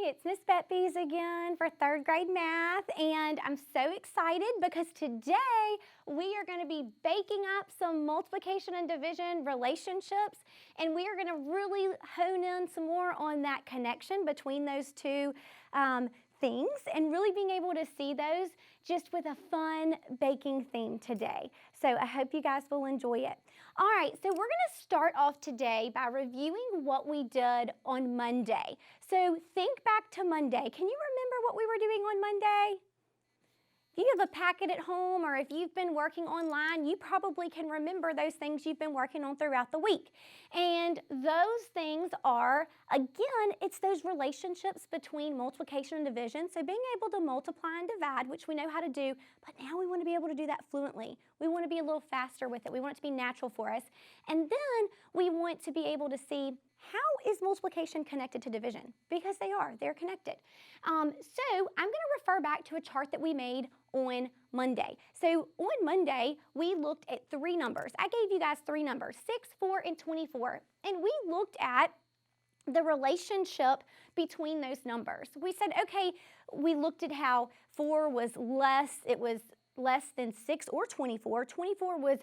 it's Miss Betby's again for third grade math, and I'm so excited because today we are going to be baking up some multiplication and division relationships, and we are going to really hone in some more on that connection between those two things and really being able to see those just with a fun baking theme today. So I hope you guys will enjoy it. All right, so we're going to start off today by reviewing what we did on Monday. So think back to Monday. Can you remember what we were doing on Monday? If you have a packet at home or if you've been working online, you probably can remember those things you've been working on throughout the week. And those things are, again, it's those relationships between multiplication and division. So being able to multiply and divide, which we know how to do, but now we want to be able to do that fluently. We want to be a little faster with it. We want it to be natural for us. And then we want to be able to see how is multiplication connected to division? Because they are, they're connected. So I'm going to refer back to a chart that we made on Monday. So on Monday, we looked at three numbers. I gave you guys three numbers, 6, 4, and 24. And we looked at the relationship between those numbers. We said, okay, we looked at how 4 was less, it was less than 6 or 24. 24 was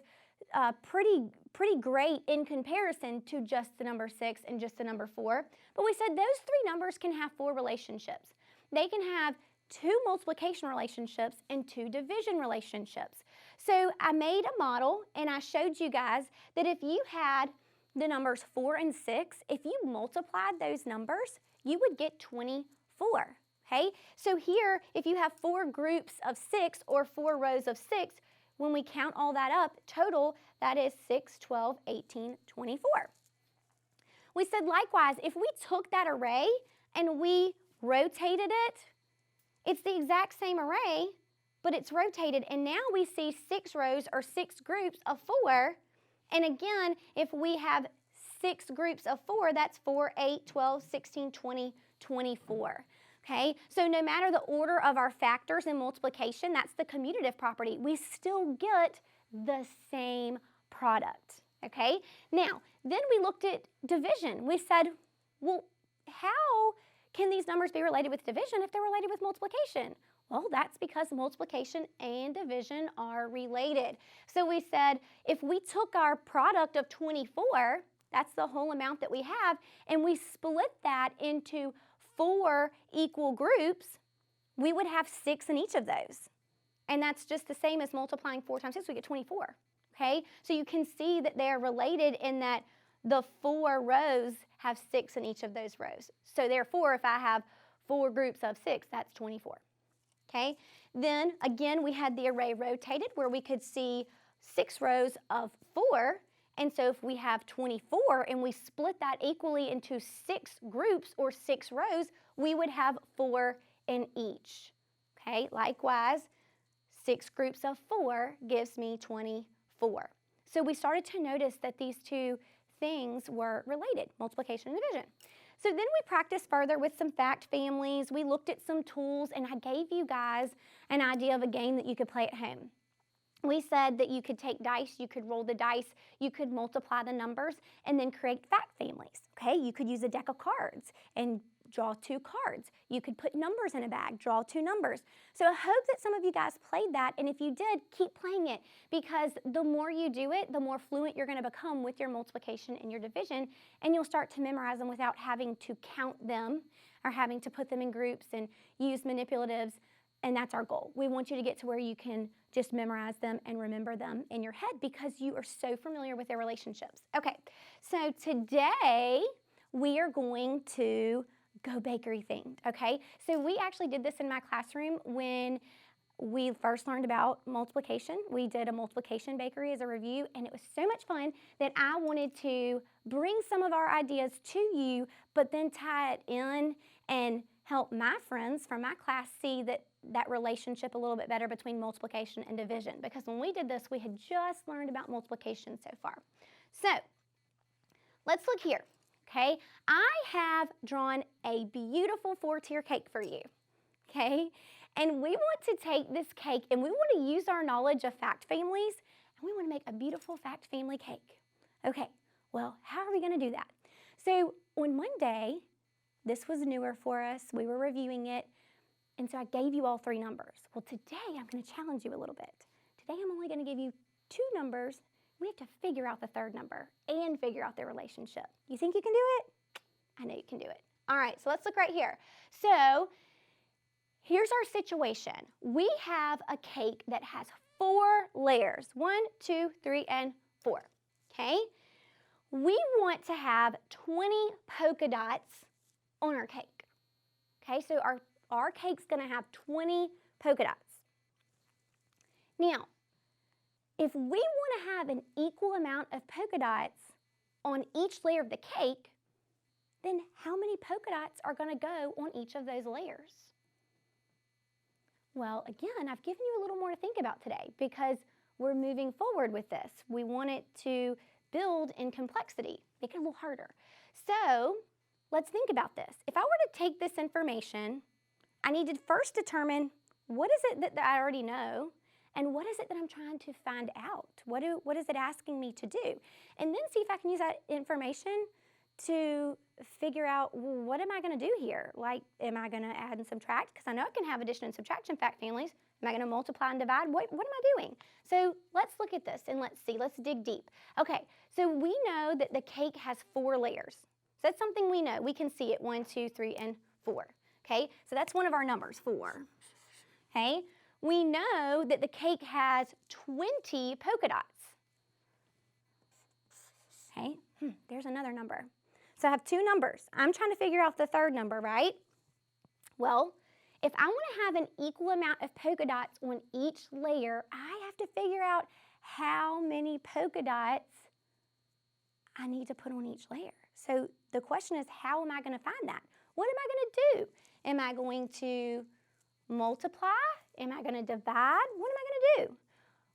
pretty great in comparison to just the number 6 and just the number 4. But we said those three numbers can have 4 relationships. They can have 2 multiplication relationships and 2 division relationships. So I made a model and I showed you guys that if you had the numbers 4 and 6, if you multiplied those numbers, you would get 24. Okay? So here, if you have 4 groups of 6 or 4 rows of 6, when we count all that up, total, that is 6, 12, 18, 24. We said likewise, if we took that array and we rotated it, it's the exact same array, but it's rotated, and now we see 6 rows or 6 groups of 4. And again, if we have 6 groups of 4, that's 4, 8, 12, 16, 20, 24. Okay, so no matter the order of our factors in multiplication, that's the commutative property, we still get the same product. Okay, now, then we looked at division. We said, well, how can these numbers be related with division if they're related with multiplication? Well, that's because multiplication and division are related. So we said, if we took our product of 24, that's the whole amount that we have, and we split that into 4 equal groups, we would have 6 in each of those. And that's just the same as multiplying 4 times 6, we get 24. Okay? So you can see that they are related in that the 4 rows have 6 in each of those rows. So therefore, if I have 4 groups of 6, that's 24. Okay? Then again, we had the array rotated where we could see 6 rows of 4. And so if we have 24 and we split that equally into 6 groups or 6 rows, we would have 4 in each. Okay, likewise, 6 groups of 4 gives me 24. So we started to notice that these two things were related, multiplication and division. So then we practiced further with some fact families. We looked at some tools, and I gave you guys an idea of a game that you could play at home. We said that you could take dice, you could roll the dice, you could multiply the numbers, and then create fact families. Okay, you could use a deck of cards and draw 2 cards. You could put numbers in a bag, draw 2 numbers. So I hope that some of you guys played that, and if you did, keep playing it, because the more you do it, the more fluent you're going to become with your multiplication and your division, and you'll start to memorize them without having to count them or having to put them in groups and use manipulatives. And that's our goal. We want you to get to where you can just memorize them and remember them in your head because you are so familiar with their relationships. Okay, so today we are going to go bakery themed, okay? So we actually did this in my classroom when we first learned about multiplication. We did a multiplication bakery as a review, and it was so much fun that I wanted to bring some of our ideas to you, but then tie it in and help my friends from my class see that relationship a little bit better between multiplication and division, because when we did this, we had just learned about multiplication so far. So let's look here, okay? I have drawn a beautiful 4-tier cake for you, okay? And we want to take this cake and we want to use our knowledge of fact families, and we want to make a beautiful fact family cake. Okay, well, how are we going to do that? So on Monday, This was newer for us. We were reviewing it. And so I gave you all 3 numbers. Well, today I'm going to challenge you a little bit. Today I'm only going to give you 2 numbers. We have to figure out the 3rd number and figure out their relationship. You think you can do it? I know you can do it. All right, so let's look right here. So here's our situation. We have a cake that has 4 layers. 1, 2, 3, and 4. Okay? We want to have 20 polka dots on our cake. Okay, so our cake's going to have 20 polka dots. Now, if we want to have an equal amount of polka dots on each layer of the cake, then how many polka dots are going to go on each of those layers? Well, again, I've given you a little more to think about today because we're moving forward with this. We want it to build in complexity, make it a little harder. So let's think about this. If I were to take this information, I need to first determine what is it that I already know and what is it that I'm trying to find out? What is it asking me to do? And then see if I can use that information to figure out, well, what am I going to do here? Like, am I going to add and subtract? Because I know I can have addition and subtraction fact families. Am I going to multiply and divide? What am I doing? So let's look at this and let's see. Let's dig deep. Okay, so we know that the cake has 4 layers. So that's something we know. We can see it, 1, 2, 3, and 4. Okay, so that's one of our numbers, 4. Okay, we know that the cake has 20 polka dots. Okay, there's another number. So I have 2 numbers. I'm trying to figure out the 3rd number, right? Well, if I want to have an equal amount of polka dots on each layer, I have to figure out how many polka dots I need to put on each layer. So the question is, how am I going to find that? What am I going to do? Am I going to multiply? Am I going to divide? What am I going to do?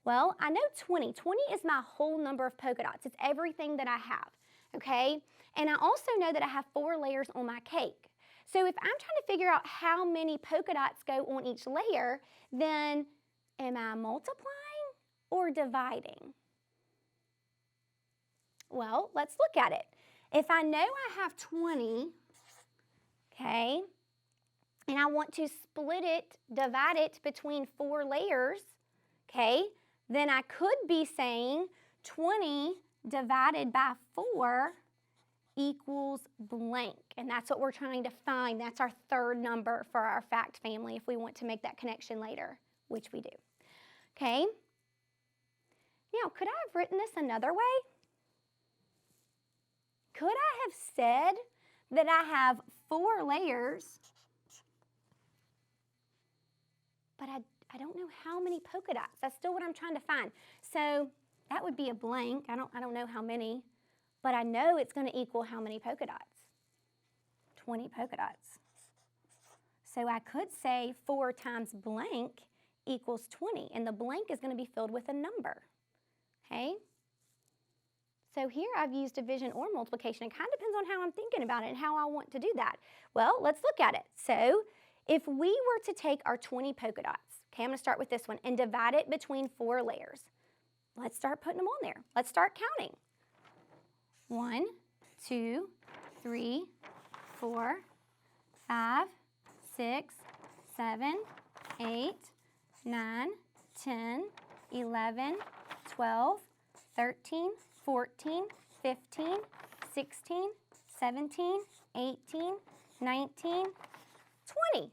Well, I know 20. 20 is my whole number of polka dots. It's everything that I have, okay? And I also know that I have 4 layers on my cake. So if I'm trying to figure out how many polka dots go on each layer, then am I multiplying or dividing? Well, let's look at it. If I know I have 20, okay, and I want to split it, divide it between 4 layers, okay, then I could be saying 20 divided by 4 equals blank. And that's what we're trying to find. That's our 3rd number for our fact family if we want to make that connection later, which we do. Okay? Now, could I have written this another way? Could I have said that I have 4 layers, but I don't know how many polka dots? That's still what I'm trying to find. So that would be a blank. I don't know how many, but I know it's going to equal how many polka dots? 20 polka dots. So I could say 4 times blank equals 20, and the blank is going to be filled with a number, okay? So here I've used division or multiplication. It kind of depends on how I'm thinking about it and how I want to do that. Well, let's look at it. So if we were to take our 20 polka dots, okay, I'm going to start with this one, and divide it between 4 layers. Let's start putting them on there. Let's start counting. 1, 2, 3, 4, 5, 6, 7, 8, 9, 10, 11, 12, 13, 14, 15, 16, 17, 18, 19, 20.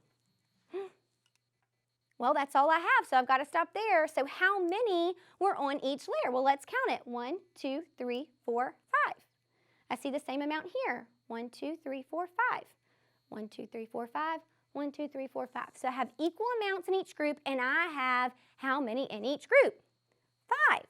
Well, that's all I have, so I've got to stop there. So how many were on each layer? Well, let's count it. 1, 2, 3, 4, 5. I see the same amount here. 1, 2, 3, 4, 5. 1, 2, 3, 4, 5. 1, 2, 3, 4, 5. So I have equal amounts in each group, and I have how many in each group? 5.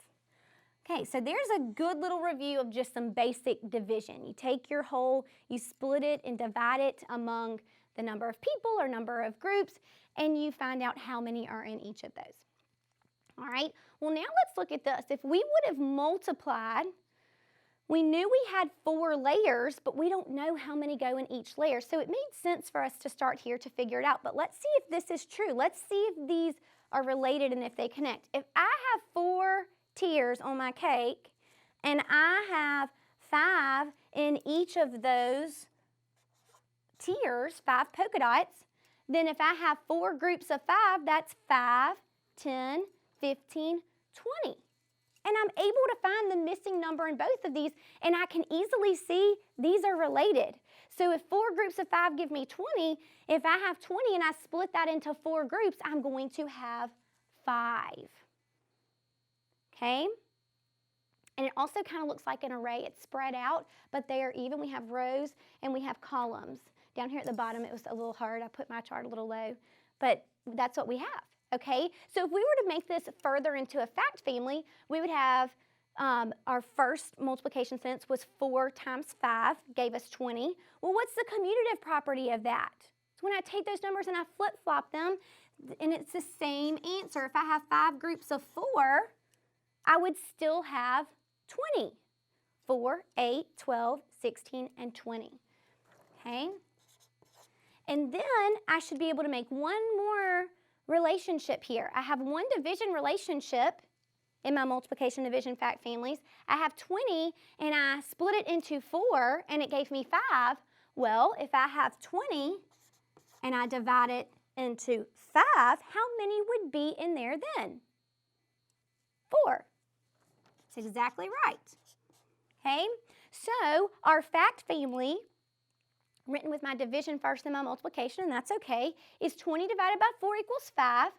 Okay, so there's a good little review of just some basic division. You take your whole, you split it and divide it among the number of people or number of groups, and you find out how many are in each of those. All right, well now let's look at this. If we would have multiplied, we knew we had 4 layers, but we don't know how many go in each layer. So it made sense for us to start here to figure it out. But let's see if this is true. Let's see if these are related and if they connect. If I have 4 tiers on my cake and I have 5 in each of those tiers, 5 polka dots, then if I have 4 groups of 5, that's 5, 10, 15, 20. And I'm able to find the missing number in both of these, and I can easily see these are related. So if 4 groups of 5 give me 20, if I have 20 and I split that into 4 groups, I'm going to have 5. Okay? And it also kind of looks like an array. It's spread out, but they are even. We have rows and we have columns. Down here at the bottom, it was a little hard. I put my chart a little low, but that's what we have. Okay, so if we were to make this further into a fact family, we would have our first multiplication sentence was 4 times 5 gave us 20. Well, what's the commutative property of that? So when I take those numbers and I flip-flop them, and it's the same answer. If I have 5 groups of 4, I would still have 20. 4, 8, 12, 16, and 20. Okay? And then I should be able to make one more relationship here. I have one division relationship in my multiplication division fact families. I have 20 and I split it into 4 and it gave me 5. Well, if I have 20 and I divide it into 5, how many would be in there then? 4. That's exactly right. Okay, so our fact family, written with my division first and my multiplication, and that's okay, is 20 divided by 4 equals 5.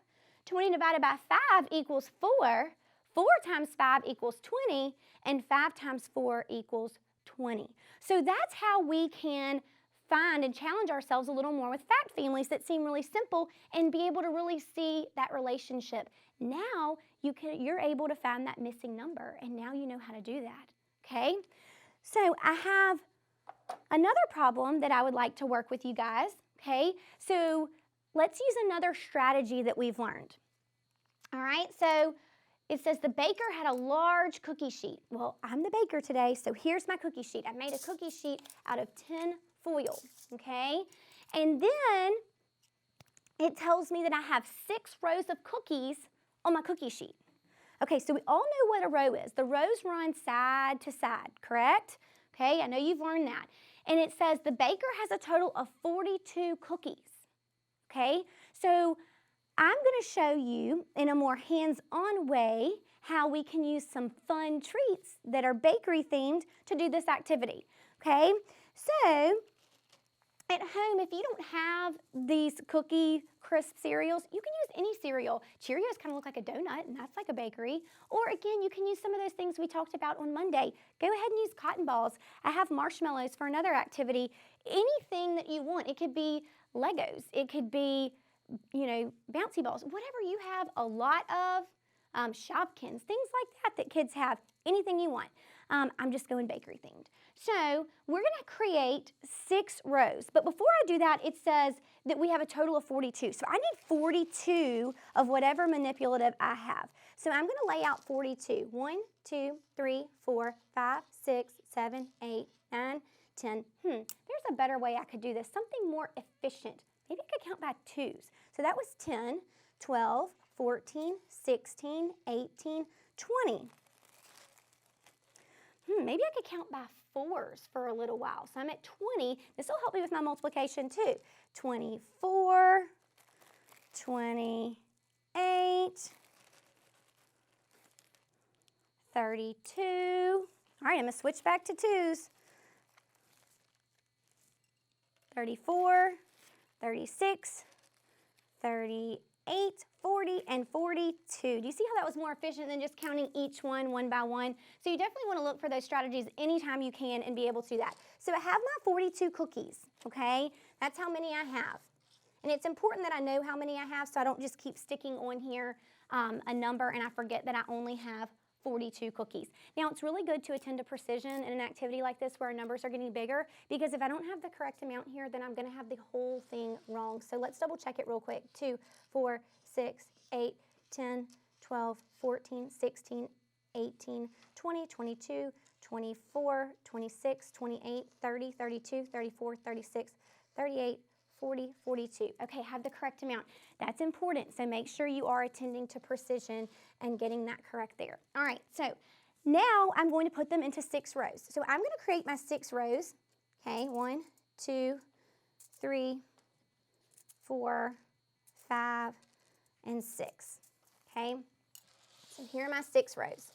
20 divided by 5 equals 4. 4 times 5 equals 20, and 5 times 4 equals 20. So that's how we can find and challenge ourselves a little more with fact families that seem really simple and be able to really see that relationship. Now you're able to find that missing number, and now you know how to do that. Okay? So I have another problem that I would like to work with you guys, okay? So let's use another strategy that we've learned. All right, so it says the baker had a large cookie sheet. Well, I'm the baker today, so here's my cookie sheet. I made a cookie sheet out of tin foil, okay? And then it tells me that I have 6 rows of cookies on my cookie sheet. Okay, so we all know what a row is. The rows run side to side, correct? Okay, I know you've learned that. And it says the baker has a total of 42 cookies. Okay, so I'm going to show you in a more hands-on way how we can use some fun treats that are bakery themed to do this activity. Okay, so at home, if you don't have these cookie crisp cereals, you can use any cereal. Cheerios kind of look like a donut, and that's like a bakery. Or again, you can use some of those things we talked about on Monday. Go ahead and use cotton balls. I have marshmallows for another activity. Anything that you want. It could be Legos. It could be, bouncy balls. Whatever you have a lot of, Shopkins, things like that kids have. Anything you want. I'm just going bakery themed. So we're going to create 6 rows. But before I do that, it says that we have a total of 42. So I need 42 of whatever manipulative I have. So I'm going to lay out 42. 1, 2, 3, 4, 5, 6, 7, 8, 9, 10. There's a better way I could do this. Something more efficient. Maybe I could count by 2s. So that was 10, 12, 14, 16, 18, 20. Maybe I could count by 4s for a little while. So I'm at 20. This will help me with my multiplication too. 24, 28, 32. All right, I'm going to switch back to 2s. 34, 36, 38, 40, and 42. Do you see how that was more efficient than just counting each one by one? So you definitely want to look for those strategies anytime you can and be able to do that. So I have my 42 cookies, okay? That's how many I have. And it's important that I know how many I have so I don't just keep sticking on here a number and I forget that I only have 42 cookies. Now, it's really good to attend to precision in an activity like this where our numbers are getting bigger, because if I don't have the correct amount here, then I'm going to have the whole thing wrong. So let's double check it real quick. 2, 4, 6, 8, 10, 12, 14, 16, 18, 20, 22, 24, 26, 28, 30, 32, 34, 36, 38, 40, 42. Okay, have the correct amount. That's important, so make sure you are attending to precision and getting that correct there. All right, so now I'm going to put them into 6 rows. So I'm going to create my 6 rows. Okay, 1, 2, 3, 4, 5, and 6. Okay, so here are my 6 rows.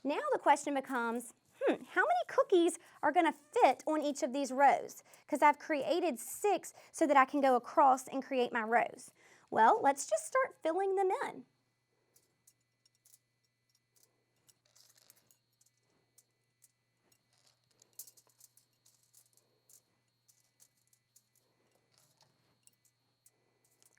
Now the question becomes, how many cookies are going to fit on each of these rows? Because I've created 6 so that I can go across and create my rows. Well, let's just start filling them in.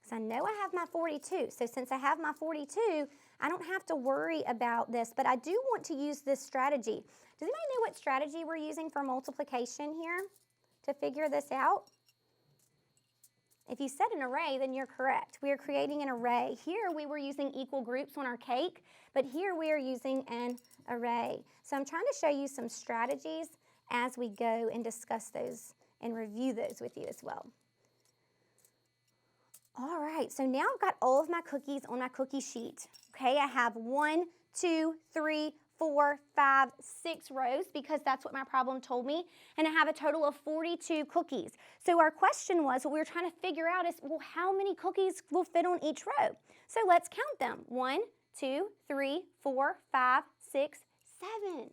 So I know I have my 42. So since I have my 42, I don't have to worry about this, but I do want to use this strategy. Does anybody know what strategy we're using for multiplication here to figure this out? If you said an array, then you're correct. We are creating an array. Here we were using equal groups on our cake, but here we are using an array. So I'm trying to show you some strategies as we go and discuss those and review those with you as well. All right, so now I've got all of my cookies on my cookie sheet. Okay, I have 1, 2, 3, 4, 5, 6 rows because that's what my problem told me, and I have a total of 42 cookies. So our question was, what we were trying to figure out is, well, how many cookies will fit on each row? So let's count them. 1, 2, 3, 4, 5, 6, 7.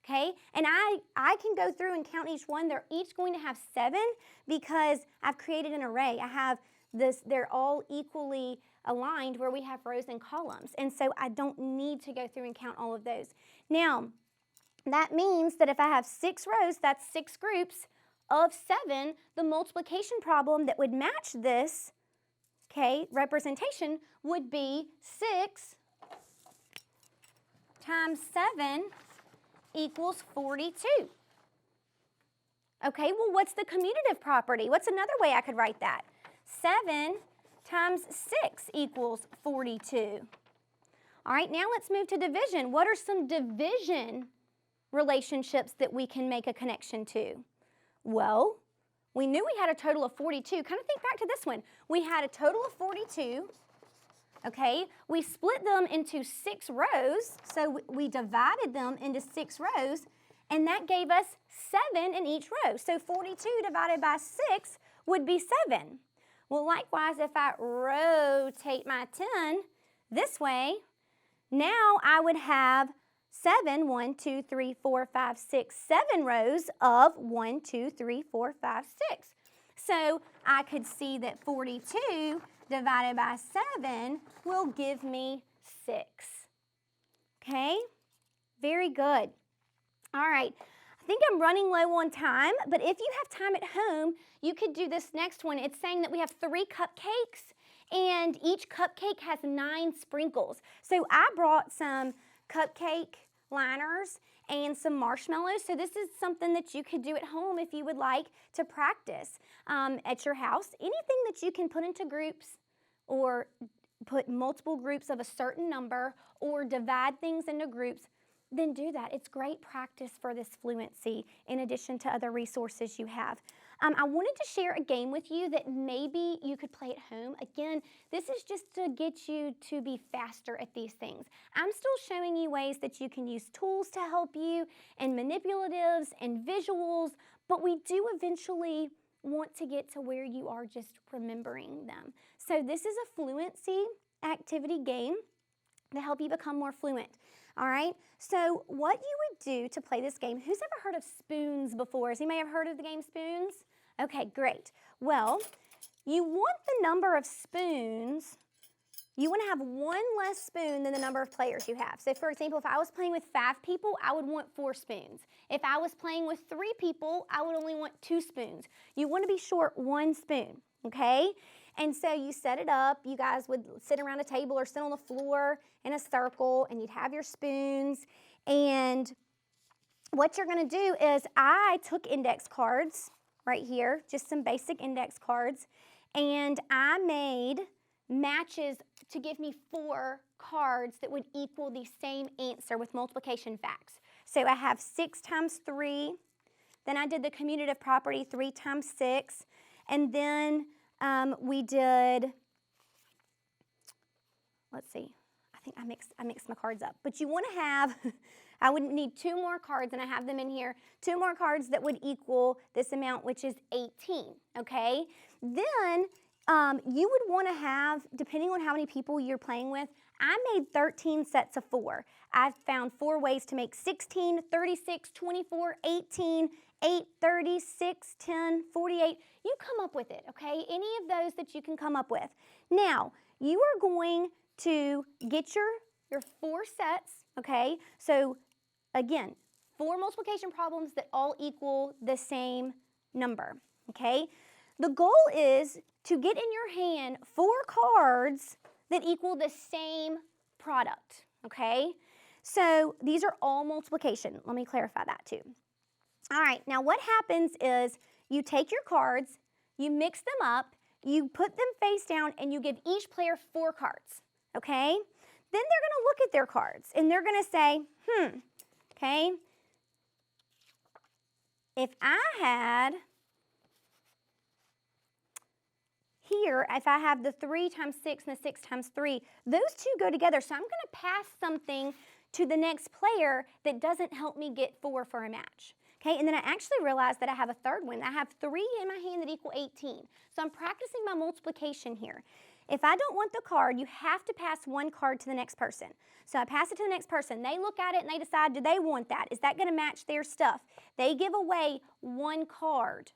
Okay, and I can go through and count each one. They're each going to have 7 because I've created an array. I have this, they're all equally aligned where we have rows and columns. And so I don't need to go through and count all of those. Now, that means that if I have 6 rows, that's 6 groups of 7. The multiplication problem that would match this, okay, representation would be 6 times 7 equals 42. Okay, well, what's the commutative property? What's another way I could write that? 7 times 6 equals 42. All right, now let's move to division. What are some division relationships that we can make a connection to? Well, we knew we had a total of 42. Kind of think back to this one. We had a total of 42. Okay, we split them into 6 rows, so we divided them into 6 rows, and that gave us 7 in each row. So 42 divided by 6 would be 7. Well, likewise, if I rotate my 10 this way, now I would have 7, 1, 2, 3, 4, 5, 6, 7 rows of 1, 2, 3, 4, 5, 6. So I could see that 42 divided by 7 will give me 6. Okay? Very good. All right. I think I'm running low on time, but if you have time at home, you could do this next one. It's saying that we have 3 cupcakes, and each cupcake has 9 sprinkles. So I brought some cupcake liners and some marshmallows. So this is something that you could do at home if you would like to practice at your house. Anything that you can put into groups or put multiple groups of a certain number or divide things into groups, then do that. It's great practice for this fluency in addition to other resources you have. I wanted to share a game with you that maybe you could play at home. Again, this is just to get you to be faster at these things. I'm still showing you ways that you can use tools to help you and manipulatives and visuals, but we do eventually want to get to where you are just remembering them. So this is a fluency activity game to help you become more fluent. All right, so what you would do to play this game, who's ever heard of spoons before? Has anybody ever heard of the game spoons? Okay, great. Well, you want the number of spoons, you want to have 1 less spoon than the number of players you have. So for example, if I was playing with 5 people, I would want 4 spoons. If I was playing with 3 people, I would only want 2 spoons. You want to be short 1 spoon, okay? And so you set it up, you guys would sit around a table or sit on the floor in a circle, and you'd have your spoons. And what you're gonna do is, I took index cards right here, just some basic index cards, and I made matches to give me 4 cards that would equal the same answer with multiplication facts. So I have 6 times 3, then I did the commutative property 3 times 6, and then we did, let's see, I think I mixed my cards up. But you want to have, I would need 2 more cards, and I have them in here, 2 more cards that would equal this amount, which is 18, okay? Then you would want to have, depending on how many people you're playing with, I made 13 sets of 4. I've found 4 ways to make 16, 36, 24, 18, 8, 36, 10, 48. You come up with it, okay? Any of those that you can come up with. Now, you are going to get your 4 sets, okay? So, again, 4 multiplication problems that all equal the same number, okay? The goal is to get in your hand 4 cards that equal the same product, okay? So these are all multiplication. Let me clarify that too. All right, now what happens is you take your cards, you mix them up, you put them face down, and you give each player 4 cards, okay? Then they're gonna look at their cards and they're gonna say, okay, if I had here, if I have the 3 times 6 and the 6 times 3, those 2 go together. So I'm going to pass something to the next player that doesn't help me get 4 for a match. Okay, and then I actually realized that I have a third one. I have 3 in my hand that equal 18. So I'm practicing my multiplication here. If I don't want the card, you have to pass 1 card to the next person. So I pass it to the next person. They look at it and they decide, do they want that? Is that going to match their stuff? They give away 1 card.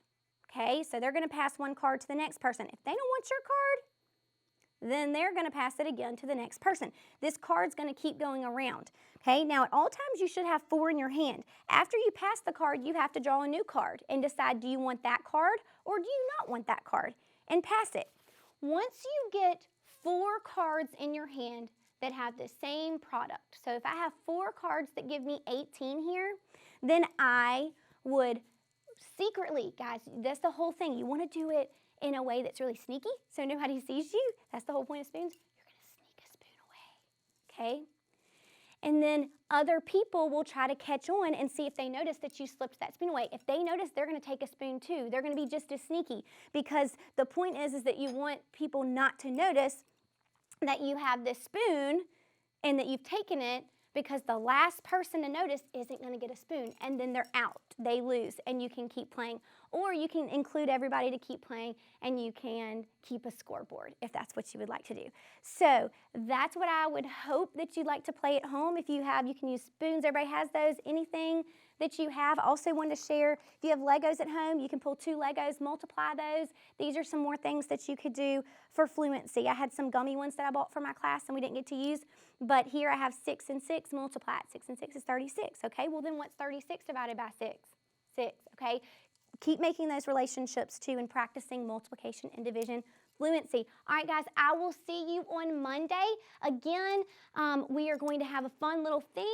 Okay, so they're going to pass 1 card to the next person. If they don't want your card, then they're going to pass it again to the next person. This card's going to keep going around. Okay, now at all times you should have 4 in your hand. After you pass the card, you have to draw a new card and decide, do you want that card or do you not want that card? And pass it. Once you get 4 cards in your hand that have the same product, so if I have 4 cards that give me 18 here, then I would secretly, guys, that's the whole thing. You want to do it in a way that's really sneaky so nobody sees you. That's the whole point of spoons. You're going to sneak a spoon away, okay? And then other people will try to catch on and see if they notice that you slipped that spoon away. If they notice, they're going to take a spoon too. They're going to be just as sneaky because the point is that you want people not to notice that you have this spoon and that you've taken it, because the last person to notice isn't going to get a spoon, and then they're out. They lose, and you can keep playing. Or you can include everybody to keep playing, and you can keep a scoreboard if that's what you would like to do. So that's what I would hope that you'd like to play at home. If you have, you can use spoons. Everybody has those. Anything that you have. Also wanted to share, if you have Legos at home, you can pull 2 Legos, multiply those. These are some more things that you could do for fluency. I had some gummy ones that I bought for my class and we didn't get to use, but here I have 6 and 6 multiplied. 6 and 6 is 36, okay? Well then what's 36 divided by 6? 6, okay? Keep making those relationships too and practicing multiplication and division fluency. All right, guys, I will see you on Monday. Again, we are going to have a fun little theme,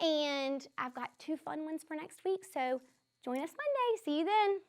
and I've got 2 fun ones for next week, so join us Monday. See you then.